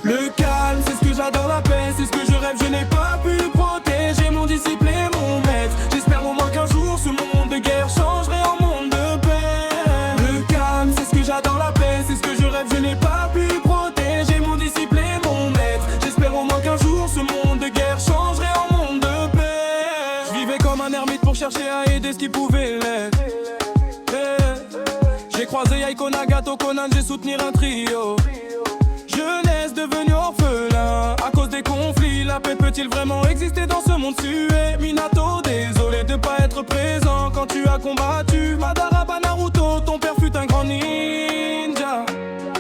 Le calme, c'est ce que j'adore, la paix, c'est ce que je rêve. Je n'ai pas pu protéger mon disciple et mon maître. J'espère au moins qu'un jour ce monde de guerre changerait en monde de paix. Le calme, c'est ce que j'adore, la paix, c'est ce que je rêve. Je n'ai pas pu protéger mon disciple et mon maître. J'espère au moins qu'un jour ce monde de guerre changerait en monde de paix. Je vivais comme un ermite pour chercher à aider ce qui pouvait l'être. J'ai croisé Yaiko, Nagato, Conan, j'ai soutenu un trio. Jeunesse devenue orphelin à cause des conflits. La paix peut-il vraiment exister dans ce monde sué? Minato, désolé de pas être présent quand tu as combattu Madara, Naruto, ton père fut un grand ninja.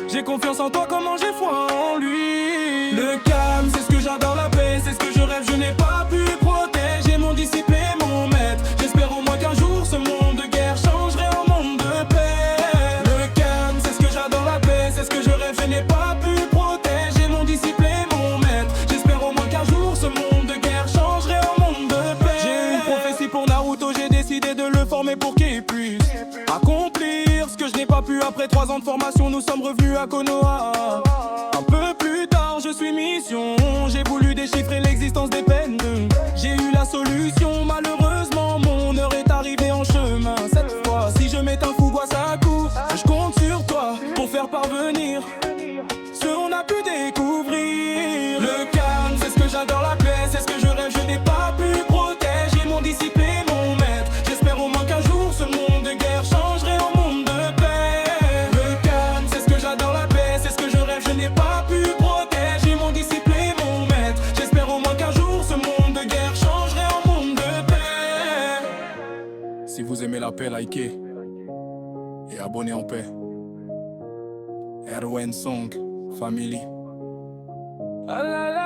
J'ai confiance en toi, comment j'ai foi en lui. Le calme, c'est ce que j'adore, la paix, c'est ce que je rêve. Je n'ai pas pu protéger mon disciple et mon maître. J'espère au moins qu'un jour ce monde de guerre changerait en monde de paix. Le calme, c'est ce que j'adore, la paix, c'est ce que je rêve. Je n'ai pas pu protéger mon disciple et mon maître. J'espère au moins qu'un jour ce monde de guerre changerait en monde de paix. J'ai une prophétie pour Naruto, j'ai décidé de le former pour qu'il puisse accomplir ce que je n'ai pas pu. Après 3 ans de formation, nous sommes revenus à Konoha. Un peu plus tard, je suis mission. J'ai voulu déchiffrer l'existence des peines. J'ai eu la solution, malheureusement mon heure est arrivée en chemin. Cette fois, si je m'éteins, Fugua's à coup, je compte sur toi pour faire parvenir ce qu'on a pu découvrir. Le calme, c'est ce que j'adore, la paix, c'est ce que je rêve. Je n'ai pas pu protéger mon disciple et mon maître. J'espère au moins qu'un jour ce monde de guerre changerait en monde de paix. Le calme, c'est ce que j'adore, la paix, c'est ce que je rêve. Je n'ai pas pu protéger mon disciple et mon maître. J'espère au moins qu'un jour ce monde de guerre changerait en monde de paix. Si vous aimez la paix, likez et abonnez en paix. RON Song Family. Ah là là.